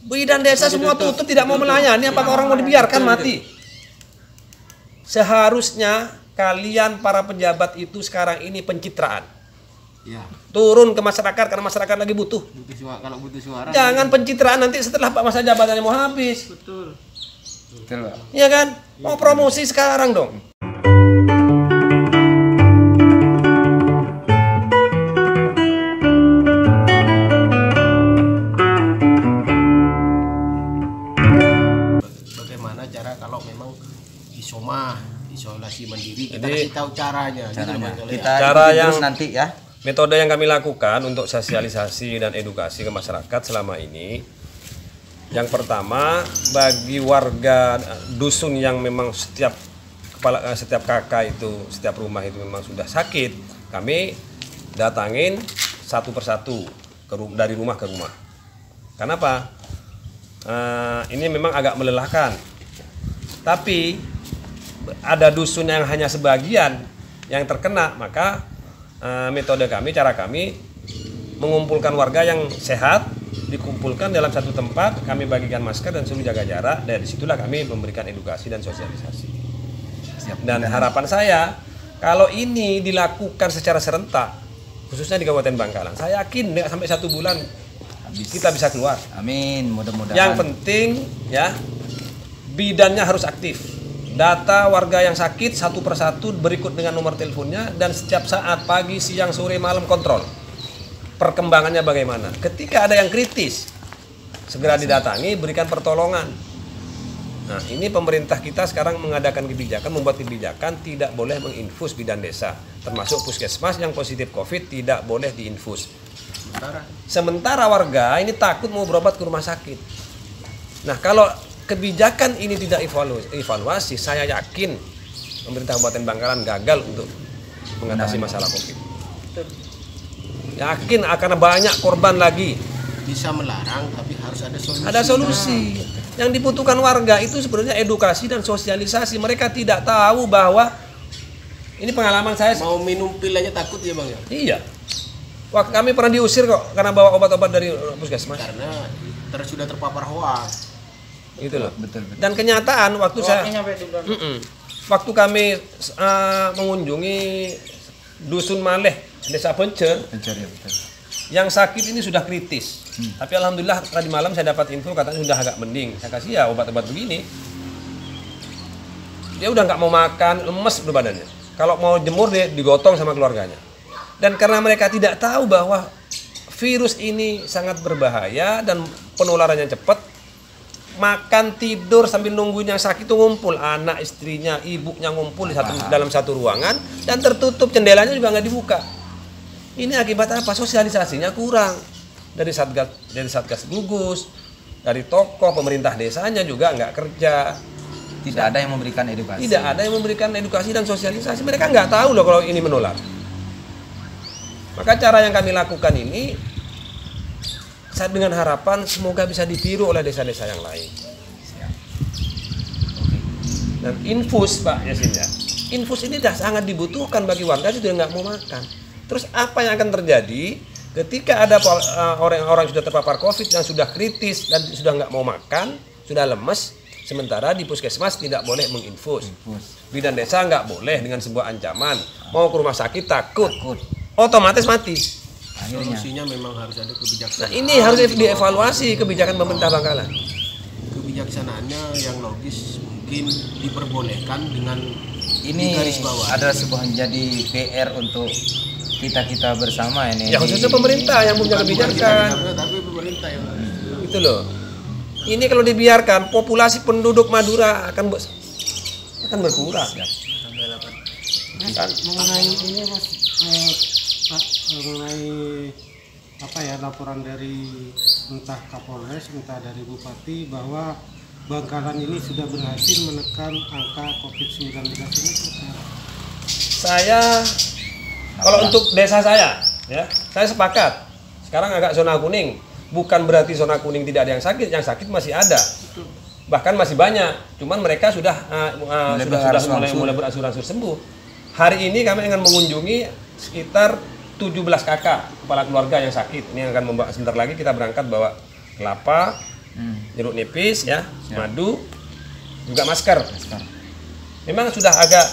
Bidan desa semua tutup, tidak mau melayani. Apakah orang mau dibiarkan mati? Seharusnya kalian para pejabat itu sekarang ini pencitraan. Ya. Turun ke masyarakat karena masyarakat lagi butuh. Kalau butuh suara. Jangan pencitraan nanti setelah masa jabatannya mau habis. Betul. Betul, Pak. Iya kan? Mau promosi sekarang dong. Bagaimana cara kalau memang isolasi mandiri, kita Jadi, kasih tahu caranya. Gitu loh, Bang Soleh. Kita Cara ikutin yang- terus nanti ya. Metode yang kami lakukan untuk sosialisasi dan edukasi ke masyarakat selama ini, yang pertama bagi warga dusun yang memang setiap kakak itu, setiap rumah itu memang sudah sakit, kami datangin satu persatu dari rumah ke rumah. Kenapa? Ini memang agak melelahkan. Tapi ada dusun yang hanya sebagian yang terkena, maka metode kami, cara kami mengumpulkan warga yang sehat, dikumpulkan dalam satu tempat, kami bagikan masker dan suruh jaga jarak. Dari situlah kami memberikan edukasi dan sosialisasi. Dan harapan saya, kalau ini dilakukan secara serentak, khususnya di Kabupaten Bangkalan, saya yakin nggak sampai 1 bulan kita bisa keluar. Amin, mudah-mudahan. Yang penting ya, bidannya harus aktif. Data warga yang sakit satu persatu berikut dengan nomor teleponnya, dan setiap saat pagi, siang, sore, malam kontrol perkembangannya bagaimana. Ketika ada yang kritis, segera didatangi, berikan pertolongan. Nah, ini pemerintah kita sekarang mengadakan kebijakan, membuat kebijakan tidak boleh menginfus bidan desa, termasuk puskesmas yang positif COVID tidak boleh diinfus. Sementara warga ini takut mau berobat ke rumah sakit. Nah, kalau kebijakan ini tidak evaluasi, saya yakin pemerintah Kabupaten Bangkalan gagal untuk mengatasi masalah COVID. Yakin akan banyak korban lagi. Bisa melarang, tapi harus ada solusi. Ada solusi. Yang dibutuhkan warga itu sebenarnya edukasi dan sosialisasi. Mereka tidak tahu bahwa ini pengalaman saya. Mau minum pil aja takut ya, Bang ya? Iya. Wah, kami pernah diusir kok karena bawa obat-obat dari puskesmas. Karena sudah terpapar hoax. Gitu loh. Betul. Dan kenyataan waktu waktu kami mengunjungi dusun Maleh, Desa Pencer, Ya, betul. yang sakit ini sudah kritis. Tapi alhamdulillah tadi malam saya dapat info katanya sudah agak mending. Saya kasih ya obat-obat begini. Dia udah nggak mau makan, lemes udah badannya. Kalau mau jemur dia digotong sama keluarganya. Dan karena mereka tidak tahu bahwa virus ini sangat berbahaya dan penularannya cepat, makan tidur sambil nungguin yang sakit itu ngumpul, anak istrinya, ibunya ngumpul dalam satu ruangan dan tertutup, jendelanya juga nggak dibuka. Ini akibat apa? Sosialisasinya kurang dari satgas gugus, dari tokoh pemerintah desanya juga nggak kerja. Tidak ada yang memberikan edukasi. Tidak ada yang memberikan edukasi dan sosialisasi. Mereka nggak tahu loh kalau ini menular. Maka cara yang kami lakukan ini dengan harapan semoga bisa ditiru oleh desa-desa yang lain. Dan infus, Pak Yasin ya, infus ini sudah sangat dibutuhkan bagi warga sudah nggak mau makan. Terus apa yang akan terjadi ketika ada orang-orang yang sudah terpapar COVID yang sudah kritis dan sudah nggak mau makan, sudah lemes, sementara di puskesmas tidak boleh menginfus. Bidan desa nggak boleh dengan sebuah ancaman, mau ke rumah sakit takut. Otomatis mati. Solusinya memang harus ada kebijaksanaan. Nah, ini harus dievaluasi kebijakan pemerintah Bangkalan. Kebijaksanaannya yang logis mungkin diperbolehkan dengan Ini garis bawah. adalah sebuah menjadi PR untuk kita bersama ini. Ya khususnya pemerintah yang punya kebijakan. Tapi pemerintah yang Itu loh. Ini kalau dibiarkan populasi penduduk Madura akan berkurang. Mengenai ini Mas, Pak, mengenai apa ya, laporan dari entah Kapolres entah dari Bupati bahwa Bangkalan ini sudah berhasil menekan angka COVID-19 ini. Saya kalau untuk desa saya ya, saya sepakat. Sekarang agak zona kuning. Bukan berarti zona kuning tidak ada yang sakit masih ada. Bahkan masih banyak. Cuman mereka sudah mulai beransur-ansur sembuh. Hari ini kami akan mengunjungi sekitar 17 kakak kepala keluarga yang sakit. Ini akan membawa sebentar lagi kita berangkat bawa kelapa, jeruk nipis ya, madu, juga masker. Memang sudah agak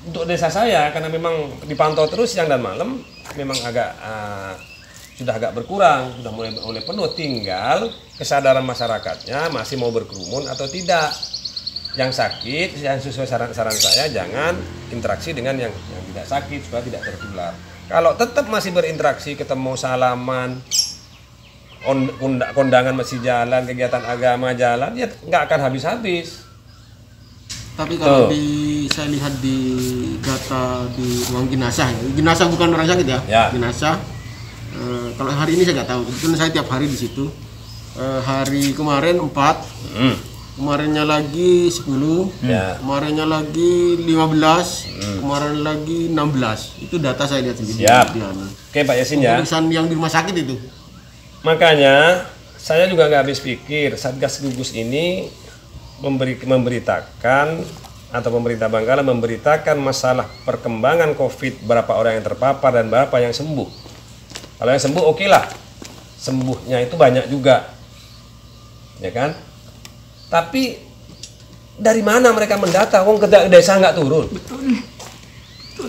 untuk desa saya karena memang dipantau terus siang dan malam, memang agak sudah agak berkurang, sudah mulai penuh. Tinggal kesadaran masyarakatnya masih mau berkerumun atau tidak. Yang sakit, yang sesuai saran-saran saya jangan interaksi dengan yang tidak sakit supaya tidak tertular. Kalau tetap masih berinteraksi, ketemu salaman, kondangan masih jalan, kegiatan agama jalan, ya nggak akan habis-habis. Tapi kalau saya lihat di data di ruang jenazah, jenazah bukan orang sakit ya. Jenazah. Kalau hari ini saya nggak tahu, kebetulan saya tiap hari di situ. Hari kemarin 4, kemarinnya lagi 10, kemarinnya lagi 15, kemarin lagi 16. Itu data saya lihat sendiri. Oke Pak Yasin ya. Pemeriksaan yang di rumah sakit itu. Makanya saya juga nggak habis pikir, Satgas Gugus ini memberitakan atau pemerintah Bangkalan memberitakan masalah perkembangan COVID, berapa orang yang terpapar dan berapa yang sembuh. Kalau yang sembuh oke lah, sembuhnya itu banyak juga, ya kan? Tapi dari mana mereka mendata? Wong ke desa nggak turun. Betul.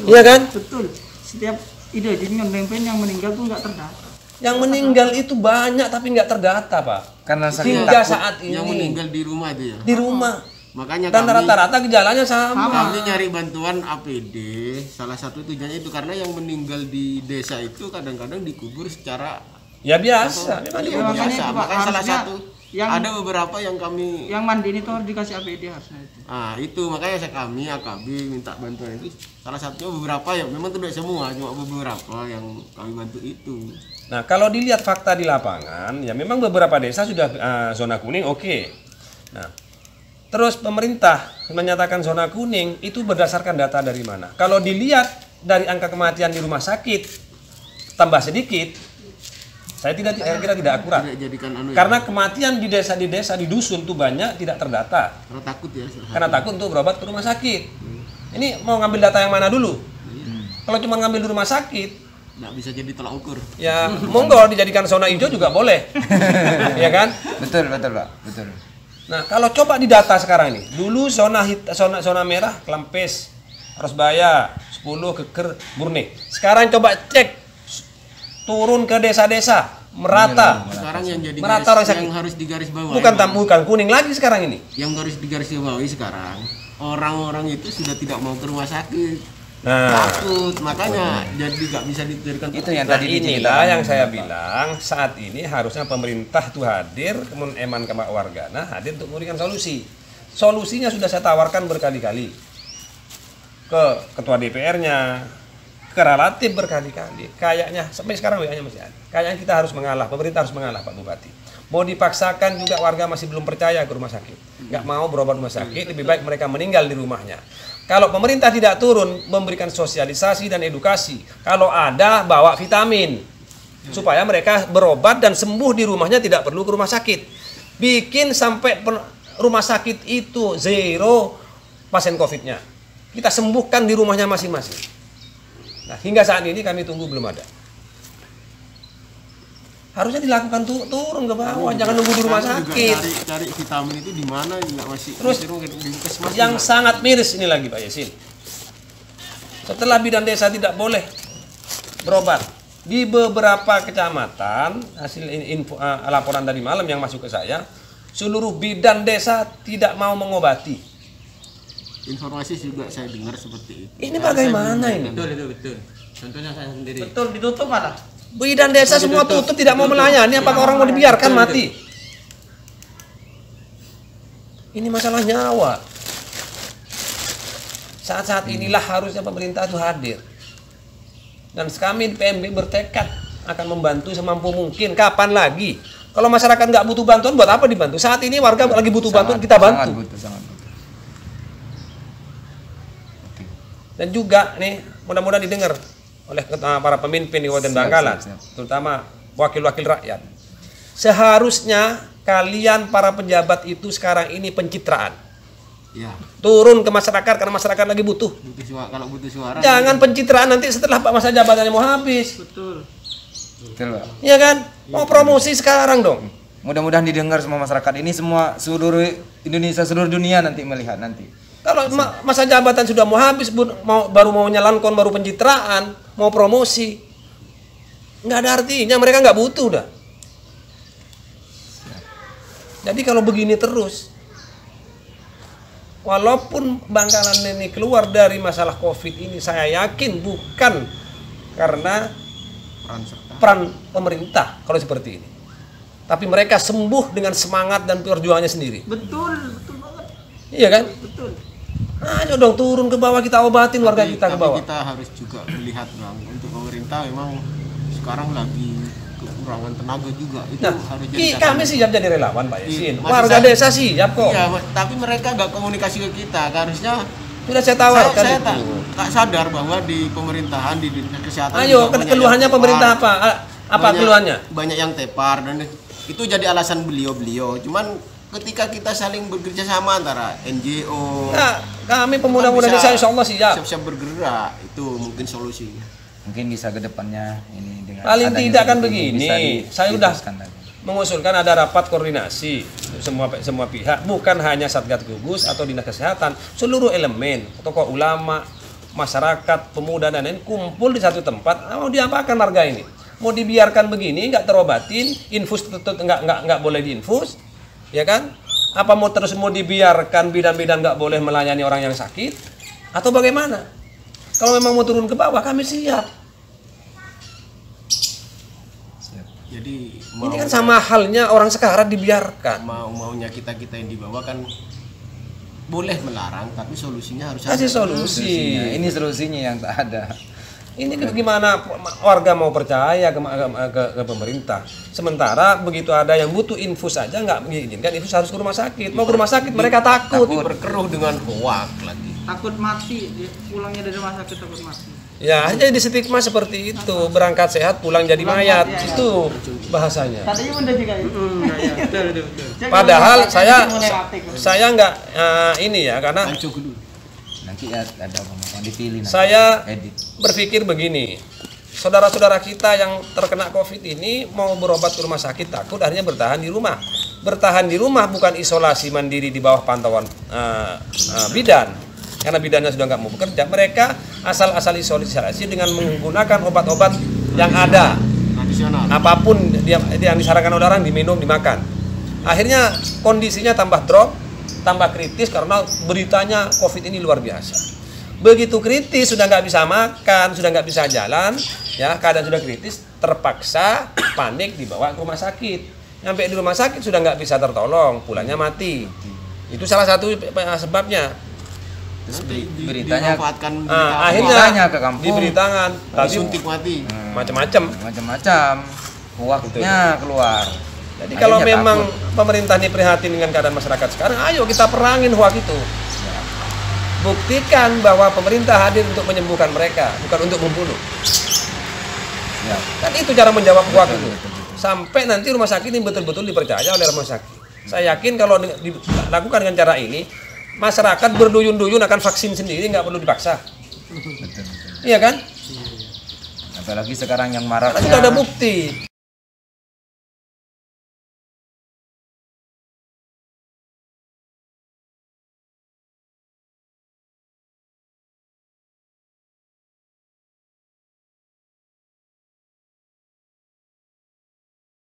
Iya kan? Betul. Setiap dengan pempek yang meninggal tuh nggak terdata. Yang meninggal itu banyak tapi nggak terdata, Pak. Karena hingga saat ini. Yang meninggal di rumah itu ya. Di rumah. Makanya dan rata-rata gejalanya sama. Kami nyari bantuan APD. Salah satu tujuannya itu karena yang meninggal di desa itu kadang-kadang dikubur secara biasa. Memang dikubur biasa. Makanya salah satu ada beberapa yang kami mandi itu harus dikasih APD harusnya itu. Itu makanya kami AKB minta bantuan itu. Salah satunya beberapa ya, memang tidak semua, cuma beberapa yang kami bantu itu. Nah, kalau dilihat fakta di lapangan, ya memang beberapa desa sudah zona kuning, oke. Nah, terus pemerintah menyatakan zona kuning itu berdasarkan data dari mana? Kalau dilihat dari angka kematian di rumah sakit tambah sedikit, saya kira tidak akurat. Karena kematian di desa di dusun tuh banyak tidak terdata. Karena takut ya. Karena takut untuk berobat ke rumah sakit. Ini mau ngambil data yang mana dulu? Kalau cuma ngambil di rumah sakit, nggak bisa jadi tolak ukur. Ya monggo dijadikan zona hijau juga boleh, ya kan? Betul Pak, betul. Nah kalau coba didata sekarang ini, dulu zona merah, Klempes, Rosbaya, 10, Geger, Murni. Sekarang coba cek turun ke desa-desa merata. Sekarang yang jadi merata yang harus digarisbawahi. Bukan kuning lagi sekarang ini. Yang harus digarisbawahi sekarang, orang-orang itu sudah tidak mau ke rumah sakit. Nah, takut, makanya jadi nggak bisa diberikan. Itu yang tadi inilah yang saya bilang, saat ini harusnya pemerintah itu hadir, kemudian Eman Kemak Wargana hadir untuk memberikan solusi. Solusinya sudah saya tawarkan berkali-kali ke ketua DPR-nya, ke relatif berkali-kali. Kayaknya sampai sekarang WA-nya masih ada. Kayaknya kita harus mengalah, pemerintah harus mengalah Pak Bupati. Mau dipaksakan juga warga masih belum percaya ke rumah sakit, nggak mau berobat rumah sakit, lebih baik mereka meninggal di rumahnya. Kalau pemerintah tidak turun memberikan sosialisasi dan edukasi, kalau ada bawa vitamin supaya mereka berobat dan sembuh di rumahnya, tidak perlu ke rumah sakit. Bikin sampai rumah sakit itu zero pasien COVID-nya. Kita sembuhkan di rumahnya masing-masing. Nah, hingga saat ini kami tunggu belum ada. Harusnya dilakukan turun ke bawah, jangan nunggu di rumah sakit. Cari vitamin itu di mana juga masih. Terus yang sangat miris ini lagi Pak Yasin. Setelah bidan desa tidak boleh berobat di beberapa kecamatan, hasil laporan tadi malam yang masuk ke saya, seluruh bidan desa tidak mau mengobati. Informasi juga saya dengar seperti itu. Ini bagaimana ini? Betul. Contohnya saya sendiri. Betul, ditutup malah. Bidan desa semua tutup, tidak mau melayani. Apakah orang mau dibiarkan mati? Ini masalah nyawa. Saat-saat inilah harusnya pemerintah itu hadir. Dan kami di PMB bertekad akan membantu semampu mungkin. Kapan lagi? Kalau masyarakat nggak butuh bantuan, buat apa dibantu? Saat ini warga lagi butuh bantuan, kita bantu. Sangat butuh. Dan juga nih, mudah-mudahan didengar oleh para pemimpin di Kabupaten Bangkalan, terutama wakil-wakil rakyat. Seharusnya kalian para pejabat itu sekarang ini pencitraan. Ya. Turun ke masyarakat karena masyarakat lagi butuh. Kalau butuh suara. Jangan pencitraan nanti setelah masa jabatannya mau habis. Betul. Betul Pak. Iya kan? Mau promosi sekarang dong. Mudah-mudahan didengar semua masyarakat ini, semua seluruh Indonesia, seluruh dunia nanti melihat nanti. Kalau masa jabatan sudah mau habis, baru mau nyalankon, baru pencitraan, mau promosi, nggak ada artinya, mereka nggak butuh dah. Jadi kalau begini terus, walaupun Bangkalan ini keluar dari masalah COVID ini, saya yakin bukan karena peran pemerintah kalau seperti ini, tapi mereka sembuh dengan semangat dan perjuangannya sendiri. Betul banget. Iya kan? Betul. Ayo dong turun ke bawah, kita obatin warga kita ke bawah. Tapi kita harus juga melihat Bang, untuk pemerintah memang sekarang lagi kekurangan tenaga juga. Itu harus jadi kami siap jadi relawan Pak Yasin. Iya, Warga desa siap kok. Iya, tapi mereka nggak komunikasi ke kita. Harusnya Sudah saya tawarkan saya itu. tak sadar bahwa di pemerintahan, di dinas kesehatan. Ayo, juga banyak keluhannya yang pemerintah tepar. apa keluhannya? Banyak yang tepar dan itu jadi alasan beliau-beliau. Cuman ketika kita saling bekerja sama antara NGO, Nah, kami pemuda-pemuda desa insya Allah siap. Siap-siap bergerak, itu mungkin solusinya. Mungkin bisa ke depannya ini dengan Paling adanya tidak kan seperti ini bisa begini, saya udah diteruskan lagi. mengusulkan ada rapat koordinasi untuk semua pihak, bukan hanya Satgas Gugus atau Dinas Kesehatan, seluruh elemen, tokoh ulama, masyarakat, pemuda dan lain kumpul di satu tempat. Mau diapakan warga ini? Mau dibiarkan begini, nggak terobatin, infus nggak boleh diinfus, ya kan? Apa mau terus mau dibiarkan bidan-bidan nggak boleh melayani orang yang sakit, atau bagaimana? Kalau memang mau turun ke bawah, kami siap. Jadi Ini kan sama halnya orang sekarang dibiarkan. maunya kita yang di bawah kan boleh melarang, tapi solusinya harus Kasih ada. solusi. Ini solusinya yang tak ada. Ini gimana warga mau percaya ke pemerintah? Sementara begitu ada yang butuh infus saja nggak mengizinkan, infus harus ke rumah sakit. Mau ke rumah sakit mereka takut. Berkeruh dengan hoak lagi. Takut mati, pulangnya dari rumah sakit takut mati. Ya, hanya di stigma seperti itu. Berangkat sehat, pulang jadi mayat. ya. Itu bahasanya. Katanya bener juga itu. Betul. Padahal saya nggak ini ya, karena Nanti ada pemotong dipilih nanti. saya Edit. berpikir begini. Saudara-saudara kita yang terkena COVID ini mau berobat ke rumah sakit takut, akhirnya bertahan di rumah. Bertahan di rumah bukan isolasi mandiri di bawah pantauan bidan. Karena bidannya sudah nggak mau bekerja, mereka asal-asal isolasi dengan menggunakan obat-obat yang ada. Tradisional. Apapun yang disarankan oleh orang diminum, dimakan. Akhirnya kondisinya tambah drop, tambah kritis karena beritanya COVID ini luar biasa. Begitu kritis, sudah nggak bisa makan, sudah nggak bisa jalan, ya keadaan sudah kritis, terpaksa panik dibawa ke rumah sakit. Sampai di rumah sakit sudah nggak bisa tertolong, pulangnya mati. Itu salah satu sebabnya. Beritanya Akhirnya ke kampung, diberi tangan, tapi suntik mati. macam-macam hoaknya keluar. Jadi kalau Akhirnya memang takut. pemerintah ini prihatin dengan keadaan masyarakat sekarang, ayo kita perangin hoak itu. Buktikan bahwa pemerintah hadir untuk menyembuhkan mereka, bukan untuk membunuh. Ya. Kan itu cara menjawab hoak itu. Sampai nanti rumah sakit ini betul-betul dipercaya oleh rumah sakit. Saya yakin kalau dilakukan dengan cara ini, masyarakat berduyun-duyun akan vaksin sendiri, nggak perlu dipaksa. Betul. Iya kan? Apalagi sekarang yang maraknya Karena sudah ada bukti.